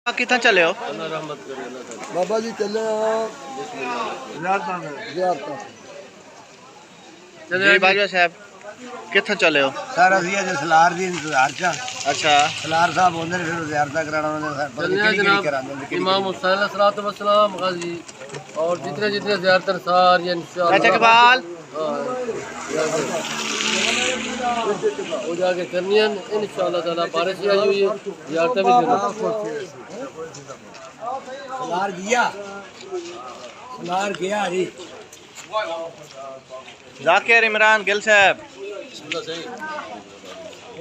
कितना चले हो? बाबा जी चले जी बाजवा साहब कितना चले हो? सर असि अज सलार दी इंतजार च। अच्छा सलार साहब होंदे ने फिर ज़ियारत कराना उन्होंने इमाम हुसैन अलैहिस्सलाम गाजी और जितने जितने ज़ियारत सारी इंशाअल्लाह चाचा कबाल वो जाके करनी है इंशाअल्लाह ताला। बारिश आई हुई है, ज़ियारत भी सलार गया जी। जाकिर इमरान गिल साहब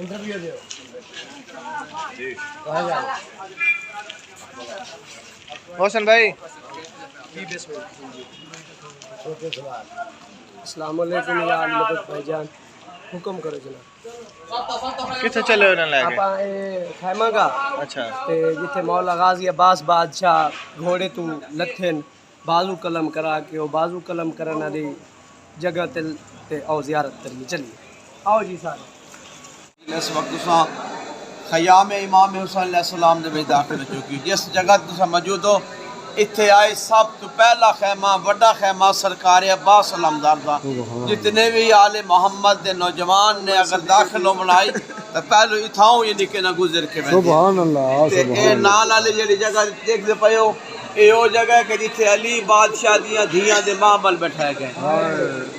इंटरव्यू दे मोहसन भाई अस्सलाम वालेकुम या अहमद भाईजान, हुक्म करो जनाब। कितना चले हो? लगे ਆਪਾਂ ਖੈਮਾ ਗਾ अच्छा ਤੇ ਜਿੱਥੇ ਮੌਲਾ ਗਾਜ਼ੀ ਅब्बास ਬਾਦਸ਼ਾਹ ਘੋੜੇ ਤੋਂ ਲੱਥਨ ਬਾਜ਼ੂ ਕਲਮ ਕਰਾ ਕੇ ਉਹ ਬਾਜ਼ੂ ਕਲਮ ਕਰਨ ਵਾਲੀ ਜਗ੍ਹਾ ਤੇ ਆਓ ਜ਼ਿਆਰਤ ਕਰਨੀ ਚੱਲੀਏ। आओ जी सारे इस वक्त तुसा खयाम इमाम हुसैन अलैहिस्सलाम दे विच दाखिल हो चुकी। जिस जगह तुसा मौजूद हो इत्थे आए सब तो पहला खैमा वड्डा खैमा सरकार अब्बास अलमदार दा। जितने भी आले मोहम्मद दे नौजवान ने अगर दाखिल हो बनाई तो पहले इथाओ ये निके ना गुजर के सुभान अल्लाह ते ए नाल वाली जेड़ी जगह देखदे पए हो ये वो जगह है कि जिथे अली बादशाह दियां धियां दे मामल बैठाए गए,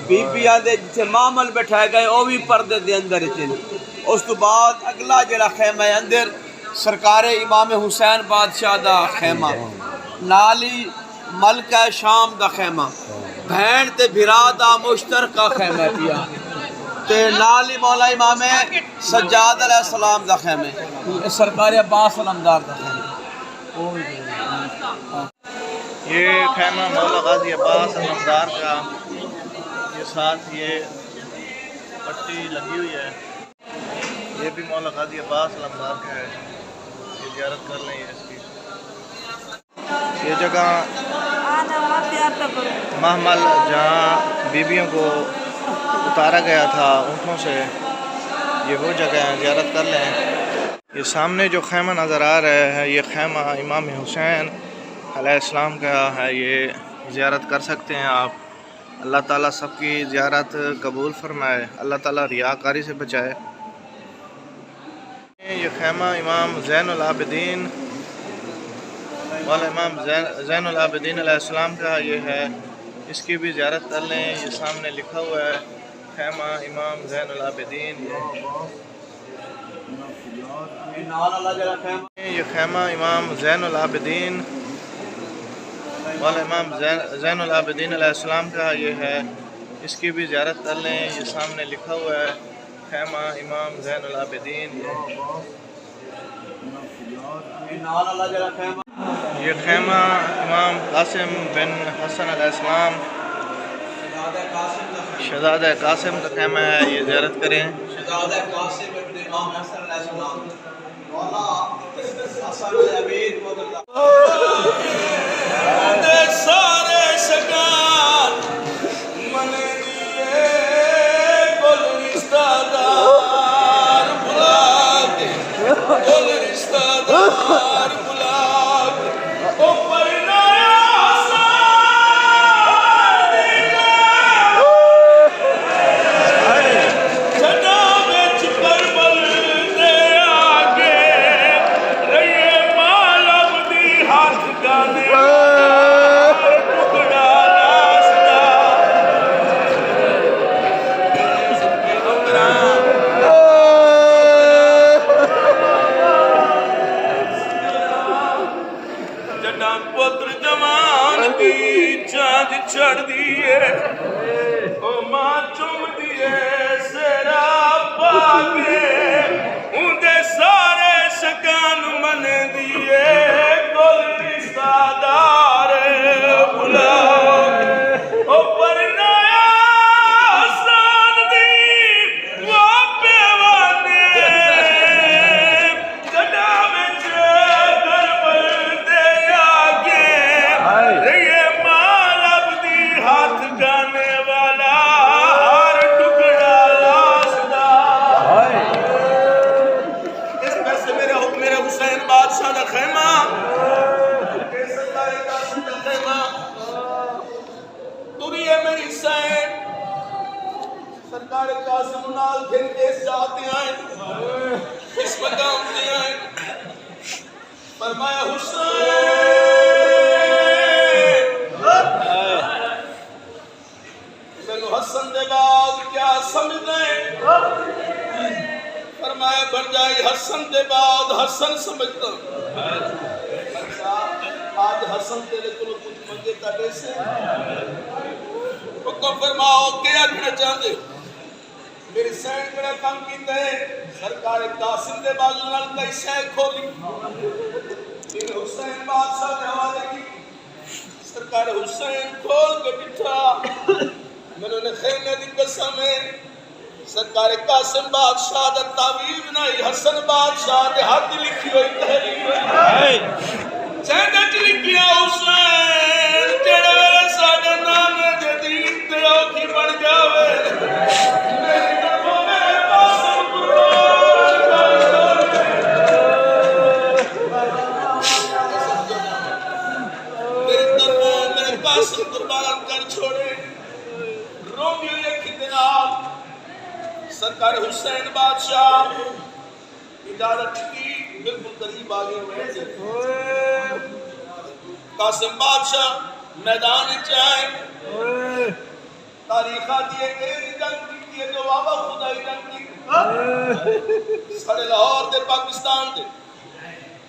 बीबियां दे जिथे मामल बैठाए गए वो भी पर्दे दे अंदर च। उस तो बाद अगला जेड़ा खैमा है अंदर सरकार इमाम हुसैन बादशाह दा खैमा, नाल ही मलका शाम दा खैमा, भैन ते भिरा दा मुश्तरका खैमा पिया ते नाल ही मौला इमाम सज्जाद अलैहिस्सलाम दा खैमा, सरकार अब्बास अलमदार दा खैमा। ये खैमा मौला गाजी अब्बास अलमदार का, ये साथ ये पट्टी लगी हुई है, ये भी मौला गाजी अब्बास अलमदार का है। ये ज़ियारत कर लें इसकी। ये जगह महमल जहाँ बीबियों को उतारा गया था ऊँटों से, ये वो जगह है, ज़ियारत कर लें। ये सामने जो खैमा नज़र आ रहा है ये खैमा इमाम हुसैन अलैहिस्सलाम का है। ये ज़ियारत कर सकते हैं आप। अल्लाह ताला सबकी ज़ियारत कबूल फरमाए, अल्लाह ताला रियाकारी से बचाए। ये खैमा इमाम ज़ैनुल आबिदीन वाला इमाम ज़ैनुल आबिदीन अलैहिस्सलाम का ये है, इसकी भी ज़ियारत कर लें। ये सामने लिखा हुआ है खैमा इमाम ज़ैनुल आबिदीन। ये खैमा इमाम ज़ैनुल आबिदीन वाला इमाम ज़ैनुल आबिदीन अलैहिस्सलाम का ये है, इसकी भी ज़ियारत कर लें। ये सामने लिखा हुआ है खैमा इमाम ज़ैनुल आबिदीन। ये खैमा इमाम कासिम बिन हसन अलैहिस्सलाम शहज़ादा कासिम का खैमा है, ये ज़ियारत करें। शहज़ादा कासिम इब्न इमाम हसन अलैहिस्सलाम मौला हसन अमीर दे सारे शगान मन दिए कुल रिश्तेदार बुला के, कुल रिश्तेदार बुला के ओ परनाया चढ़ दिए ओ मां चुम दिए सेरा पाके उन्दे सारे शकान मन दिए कुल रिश्तेदार बुला ओ परनाया हसन दी वापे वाने जड़ा विच करबल दे आगे हाथ गाने वाला हर टुकड़ा فرمایا حسین مینو حسن دے بعد کیا سمجھنا ہے؟ فرمایا بن جائی حسن دے بعد حسن سمجھتا آج حسن تیرے کو کچھ منگے تاڑے سے حکم فرماؤ کیا آکھنا چاہتے میری سینڈ بڑا کام کیتا ہے سرکار قاسم دے بازو نال کئی شے کھولی پھر حسین بادشاہ دے حوالے کی سرکار حسین کھول کے بٹھا میں نے خیمے دی قسم ہے سرکار قاسم بادشاہ دا تعویذ بنائی حسن بادشاہ دے ہاتھ لکھی ہوئی تحریر چہدہ چ لکھیا حسین جڑے ویلے ساڈے نام دے دین تے اوکھی بن جاوے میری طرفوں میرے قاسم قربان کر چھوڑے روندی ہوئی اکھی دے نال سرکار حسین بادشاہ اجازت کی بالکل قریب آگے ہوئے قاسم بادشاہ میدان چاہے تاریخہ دیئے ایک جنگ کی ہے جو بابا خدای جنگ کی ساڑھے لاہور دے پاکستان دے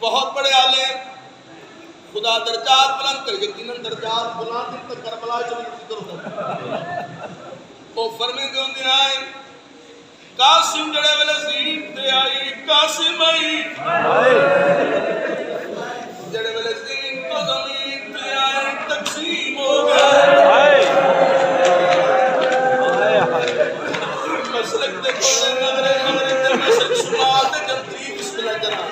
بہت بڑے عالم خدا درجات بلند کر یقیناً درجات بلند تک کربلا چلی ذکر ہوتا وہ فرمیں گے اندر آئے قاسم جڑے والے زین تے آئی قاسم آئی جڑے والے زین تو زمین تے آئی تقسیم ہو گئے مسلک دے کھولے نظرے مغرب دے مشرق شمال دے جنتی بسم اللہ جناب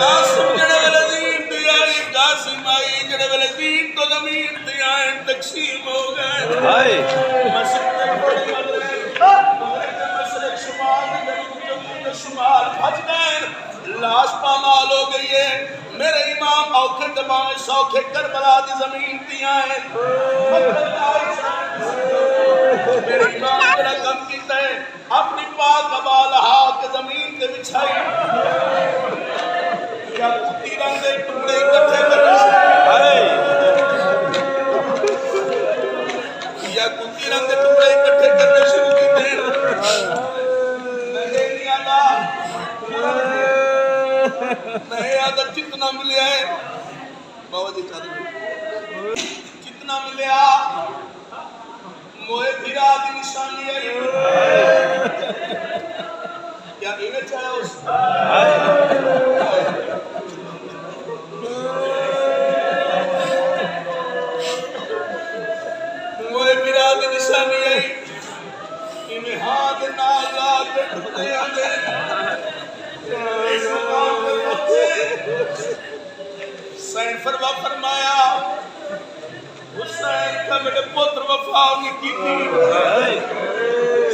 قاسم جڑے والے زین تے آئی قاسم آئی جڑے والے زین تو زمین تے آئی تقسیم ہو گئے مسلک دے کھولے نظرے شمال بھج گئے لاش پامال ہو گئی ہے میرے امام اوکھے دبائیں سوکھے کربلا دی زمین دیا ہے میرے امام جڑا کم کیتا ہے اپنی پاک ابا لہا کے زمین دے بچھائی یا تیران دے ٹکڑے اکٹھے کرنے یا تیران دے ٹکڑے اکٹھے کرنے شروع کیتے ہیں نہیں آدھا جتنا ملیا ہے بابا جی چاہتے جتنا ملیا موئے بھیرا دی نشانی آئی کیا انہیں چاہے اس موئے بھیرا دی نشانی آئی انہیں ہاتھ نال لاکھ ڈھتے آنے حسین فرما فرمایا حسین کا میرے پتر وفا کی تھی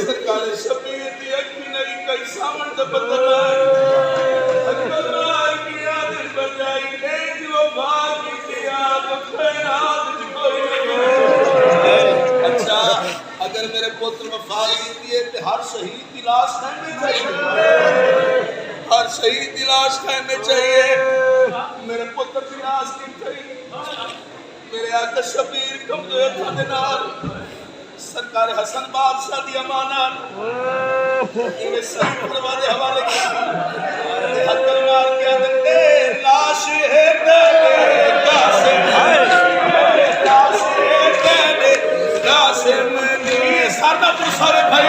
سرکار شبیر دی اکھی نہیں کئی سامن دے بدل اکبر کی آدھر بجائی ایک وفا کی تھی آدھر خیرات کوئی نہیں اچھا اگر میرے پتر وفا کی تھی تو ہر شہید کی لاش نہیں چاہیے ہر شہید لاش کھانے چاہیے میرے پتر کی لاش کی چاہیے میرے آقا شبیر کمزور تھا دینار سرکار حسن بادشاہ دی امانات انہیں صحیح پروادے حوالے کی حکر مار کے اندر لاش ہے تیرے قاسم لاش ہے تیرے قاسم یہ سارا پرسارے بھائی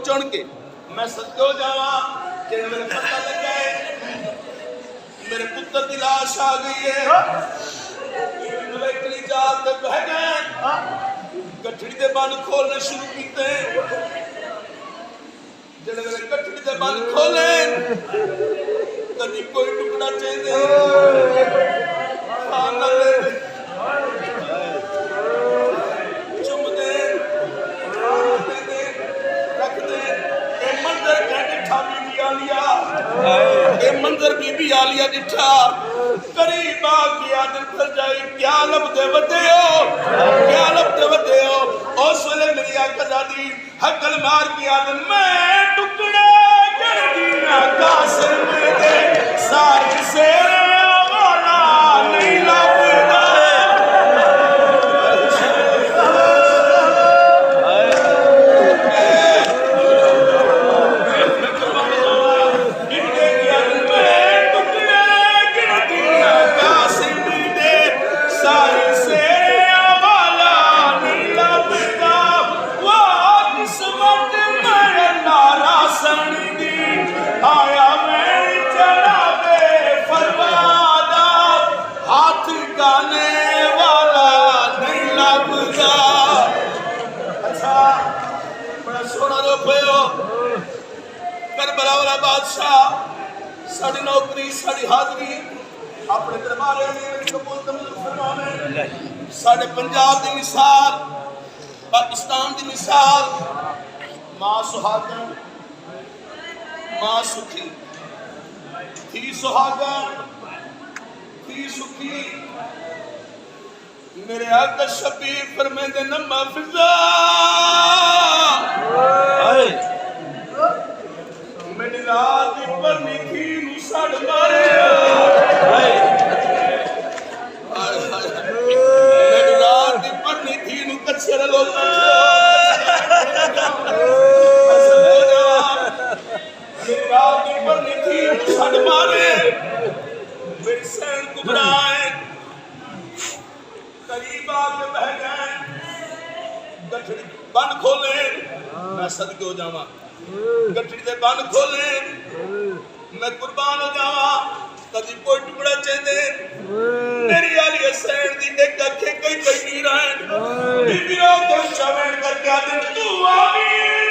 چون کے میں سجدو جاواں کہ میرے پتہ لگ گئے میرے پتر دی لاش آ گئی ہے میرے کلی جات بہ گئے گٹھڑی دے بان کھولنے شروع کیتے गठड़ी दे बंद खोले कभी कोई टुकड़ा चाहिए खाना ले चुम दे रख दे ए मंदिर के डिठा बीबी आलिया ए मंदिर बीबी आलिया डिठा करीब आ गया दिल पर जाए क्या लबदे वदे हो उस वेले मेरी आजादी हकल मार के आदन मैं टुकड़े कर दिया कासिम दे सारी से वाला नहीं लगदा साड़ी नौकरी साड़ी हाजरी अपने दरबारे में कबूल फरमावे साडे पंजाब दी मिसाल पाकिस्तान दी मिसाल मां सुहागन मां सुखी थी सुहागन थी सुखी मेरे आका शबीर फरमांदे नम्मा फिजा मेरी रात पर निखी नु सड़ मारे मेरी रात पर निखी नु कचरे लोग मेरी रात पर निखी नु सड़ मारे मेरी सैन घबराए करीब आके बह गए गठड़ी बंद खोले मैं सदके हो जावा गठड़ी दे बंद खोले मैं कुर्बान हो जावा कदी कोई टुकड़ा चेंदे मेरी आली हुसैन दी एक अखे कोई नहीं रहन बीबी रो तो चवें करके आदे तू आमीन